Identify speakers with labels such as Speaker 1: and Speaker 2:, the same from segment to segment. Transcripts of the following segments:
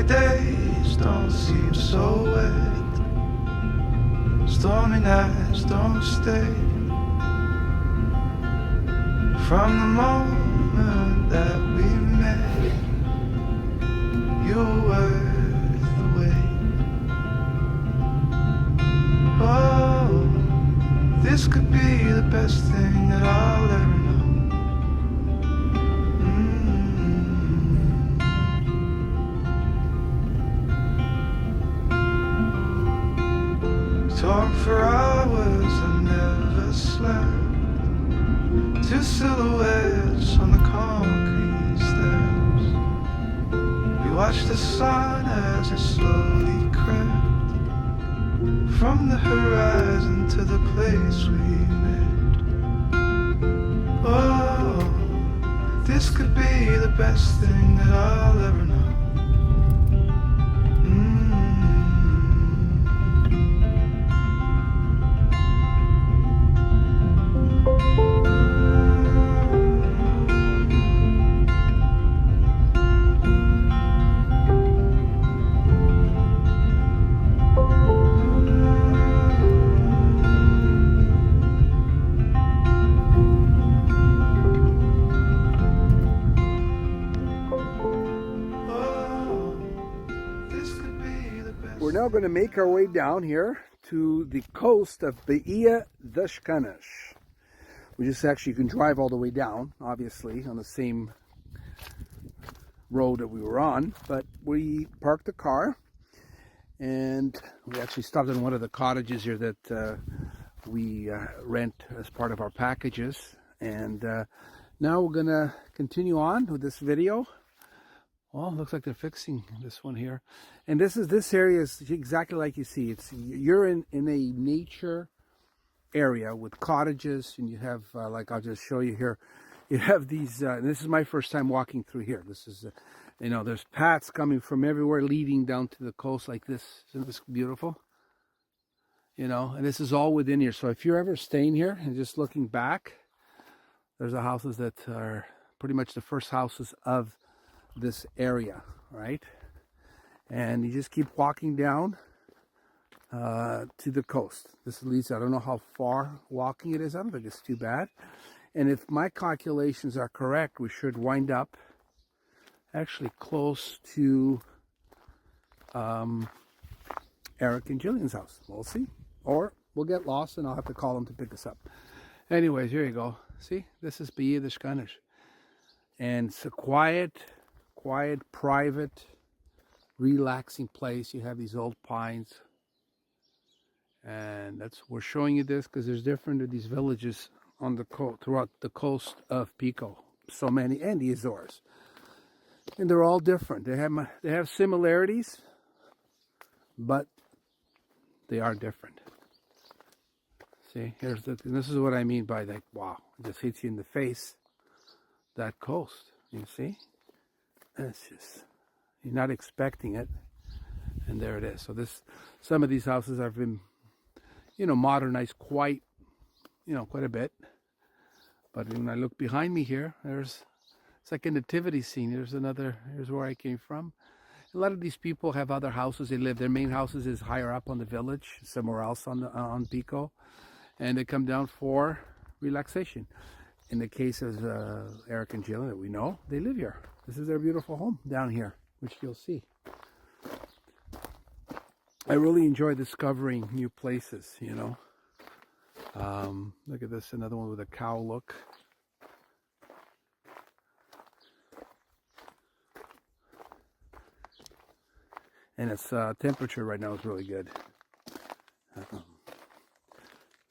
Speaker 1: Sunny days don't seem so wet. Stormy nights don't stay. From the moment that we met, you were worth the wait. Oh, this could be the best thing that I'll ever know. Talk for hours and never slept. Two silhouettes on the concrete steps. We watched the sun as it slowly crept from the horizon to the place we met. Oh, this could be the best thing that I'll ever know.
Speaker 2: We're now going to make our way down here to the coast of Baia de Canas. We just actually can drive all the way down, obviously, on the same road that we were on. But we parked the car and we actually stopped in one of the cottages here that we rent as part of our packages. And now we're going to continue on with this video. Well, it looks like they're fixing this one here. And this area is exactly like you see. You're in a nature area with cottages, and you have like I'll just show you here. You have these. This is my first time walking through here. This is, you know, there's paths coming from everywhere leading down to the coast like this. Isn't this beautiful? You know, and this is all within here. So if you're ever staying here and just looking back, there's the houses that are pretty much the first houses of this area, right? And you just keep walking down to the coast. This leads, I don't know how far walking it is. I don't think it's too bad. And if my calculations are correct, we should wind up actually close to Eric and Jillian's house. We'll see. Or we'll get lost and I'll have to call them to pick us up. Anyways, here you go. See, this is Baia de Canas. And it's a quiet, private, relaxing place. You have these old pines, and we're showing you this because there's different of these villages on the throughout the coast of Pico, so many, and the Azores, and they're all different. They have similarities, but they are different. See, this is what I mean by like, wow, it just hits you in the face. That coast, you see. It's just, you're not expecting it, and there it is. So some of these houses have been, you know, modernized quite a bit. But when I look behind me here, it's like a nativity scene. Here's where I came from. A lot of these people have other houses. Their main houses is higher up on the village, somewhere else on Pico, and they come down for relaxation. In the case of Eric and Jill that we know, they live here. This is their beautiful home down here, which you'll see. I really enjoy discovering new places, you know. Look at this, another one with a cow look. And its temperature right now is really good.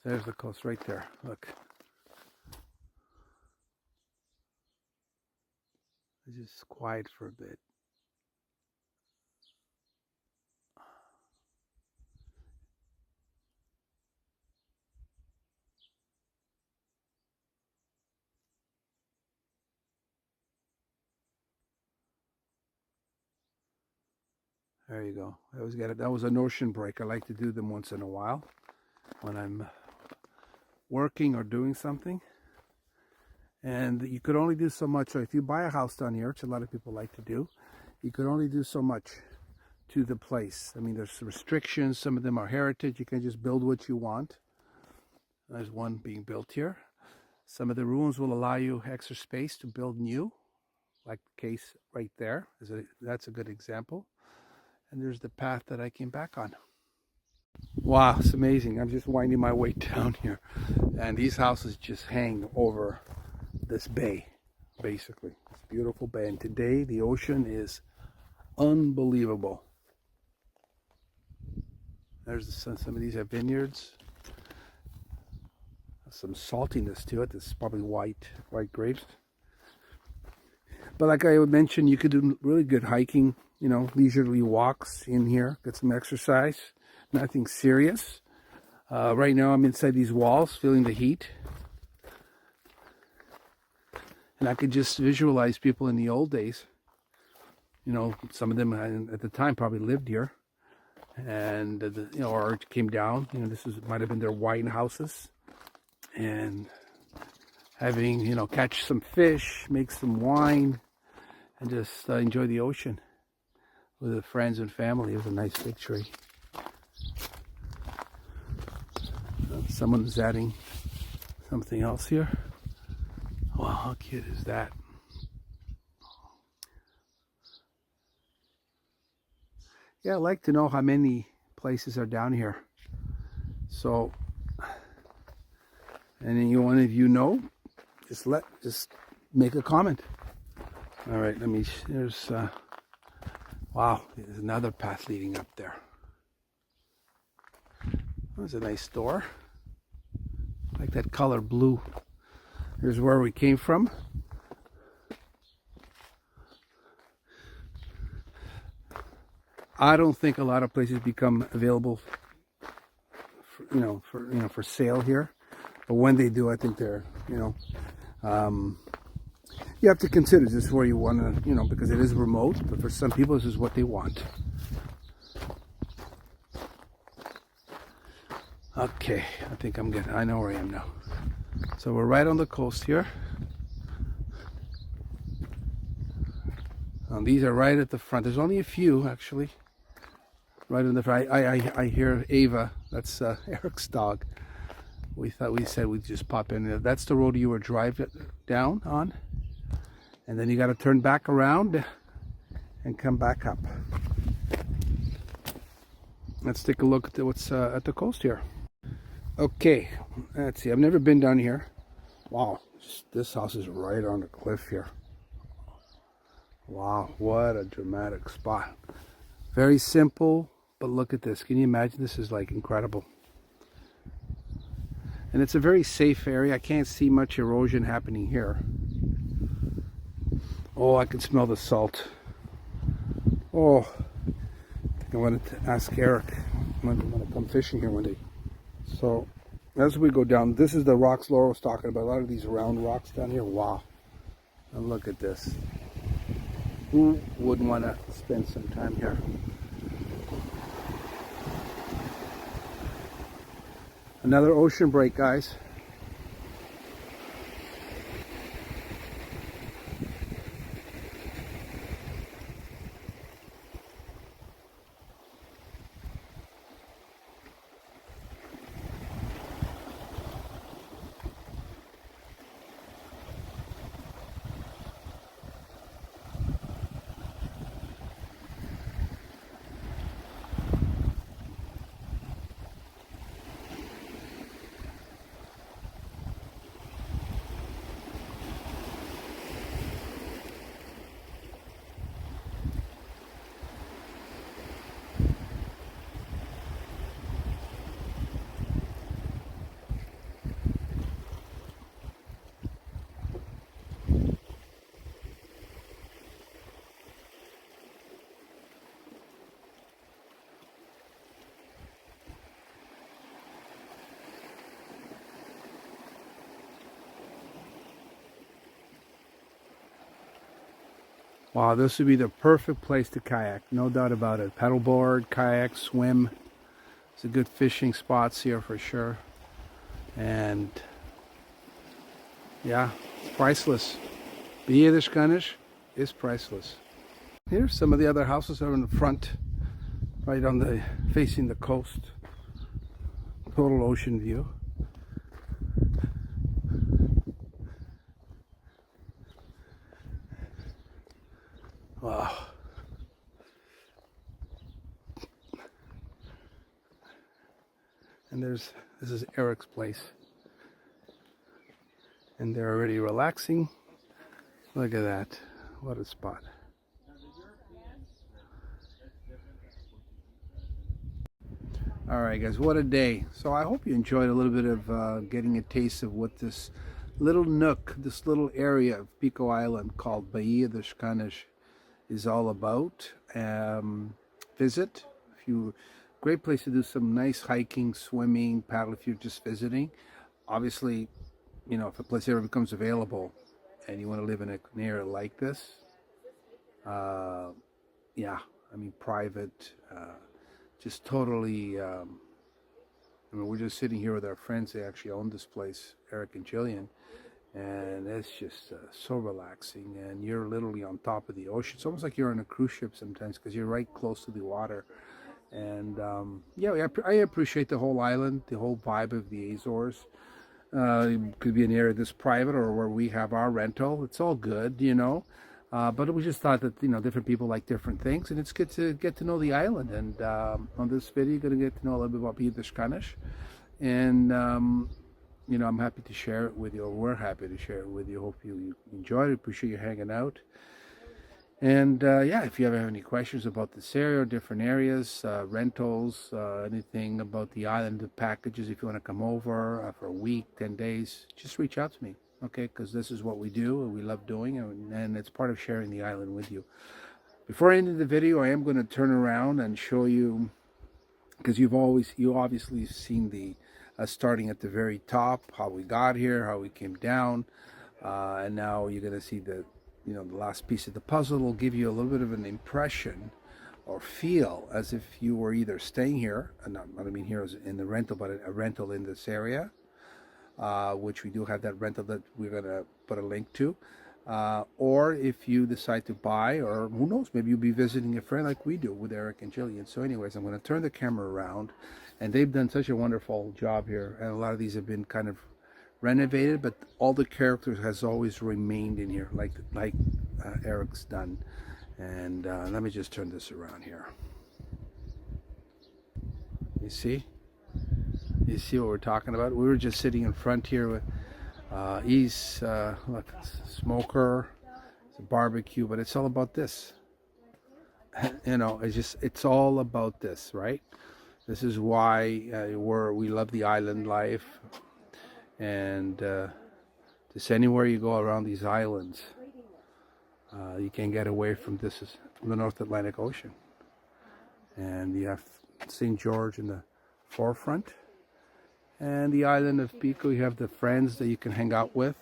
Speaker 2: There's the coast right there, look. It's just quiet for a bit. There you go. I always get it. That was an ocean break. I like to do them once in a while when I'm working or doing something. And you could only do so much. So if you buy a house down here, which a lot of people like to do, you could only do so much. to the place. I mean, there's restrictions. Some of them are heritage. You can just build what you want. There's one being built here. Some of the ruins will allow you extra space to build new, like the case right there. That's a good example. And there's the path that I came back on. Wow, it's amazing. I'm just winding my way down here. And these houses just hang over this bay, basically. It's a beautiful bay. And today the ocean is unbelievable. There's some of these have vineyards. Some saltiness to it. This is probably white grapes. But like I mentioned, you could do really good hiking, you know, leisurely walks in here, get some exercise. Nothing serious. Right now I'm inside these walls, feeling the heat. And I could just visualize people in the old days. You know, some of them at the time probably lived here. And, you know, or came down. You know, might have been their wine houses. And having, you know, catch some fish, make some wine, and just enjoy the ocean with the friends and family. It was a nice big tree. Someone's adding something else here. Wow, how cute is that? Yeah, I'd like to know how many places are down here. So, any one of you know, just make a comment. All right, wow, there's another path leading up there. There's a nice door. I like that color blue. Here's where we came from. I don't think a lot of places become available for sale here. But when they do, I think they're, you have to consider this is where you want to, because it is remote, but for some people, this is what they want. Okay, I think I'm good. I know where I am now. So we're right on the coast here. These are right at the front. There's only a few, actually. Right in the front. I hear Ava. That's Eric's dog. We said we'd just pop in. That's the road you were driving down on. And then you got to turn back around and come back up. Let's take a look at what's at the coast here. Okay, let's see. I've never been down here. Wow, this house is right on the cliff here. Wow, what a dramatic spot. Very simple, but look at this. Can you imagine? This is like incredible. And it's a very safe area. I can't see much erosion happening here. Oh, I can smell the salt. Oh, I think I wanted to ask Eric when I come fishing here one day. So, as we go down, this is the rocks Laura was talking about. A lot of these round rocks down here. Wow. And look at this. Who wouldn't want to spend some time here? Another ocean break, guys. Wow, this would be the perfect place to kayak, no doubt about it. Paddleboard, kayak, swim. It's a good fishing spots here for sure. And yeah, it's priceless. Baia de Canas is priceless. Here's some of the other houses that are in the front right on the facing the coast. Total ocean view. Wow. And this is Eric's place. And they're already relaxing. Look at that. What a spot. All right, guys, what a day. So I hope you enjoyed a little bit of getting a taste of what this little nook, this little area of Pico Island called Baia de Canas is all about. Visit. Great place to do some nice hiking, swimming, paddle if you're just visiting. Obviously, you know, if a place ever becomes available and you want to live in an area like this, yeah, I mean, private, just totally, I mean, we're just sitting here with our friends. They actually own this place, Eric and Jillian, and it's just so relaxing, and you're literally on top of the ocean. It's almost like you're on a cruise ship sometimes because you're right close to the water. And yeah, I appreciate the whole island, the whole vibe of the Azores. It could be an area that's private or where we have our rental. It's all good, you know. But we just thought that, you know, different people like different things, and it's good to get to know the island. And on this video, you're going to get to know a little bit about Baia de Canas. And, you know, I'm happy to share it with you, or we're happy to share it with you. Hope you enjoyed it. Appreciate you hanging out. And yeah, if you ever have any questions about this area or different areas, rentals, anything about the island, the packages, if you want to come over for a week, 10 days, just reach out to me, okay? Because this is what we do and we love doing, and it's part of sharing the island with you. Before I end the video, I am going to turn around and show you, because you obviously seen the starting at the very top, how we got here, how we came down, and now you're going to see the last piece of the puzzle. Will give you a little bit of an impression or feel as if you were either staying here, and I don't mean here as in the rental, but a rental in this area, which we do have that rental that we're going to put a link to, or if you decide to buy, or who knows, maybe you'll be visiting a friend like we do with Eric and Jillian. So anyways, I'm going to turn the camera around, and they've done such a wonderful job here, and a lot of these have been kind of renovated, but all the characters has always remained in here, like Eric's done. And let me just turn this around here. You see what we're talking about? We were just sitting in front here with look, smoker, it's a barbecue, but it's all about this. You know, it's all about this, right? This is why we love the island life. And just anywhere you go around these islands, you can't get away from from the North Atlantic Ocean. And you have St. George in the forefront, and the island of Pico. You have the friends that you can hang out with.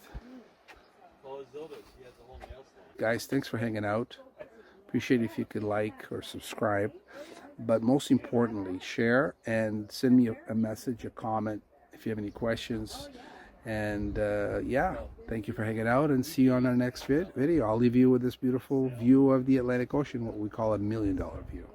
Speaker 2: Guys, thanks for hanging out. Appreciate if you could like or subscribe, but most importantly, share and send me a message, a comment if you have any questions. And yeah, thank you for hanging out, and see you on our next video. I'll leave you with this beautiful view of the Atlantic Ocean, what we call a $1 million view.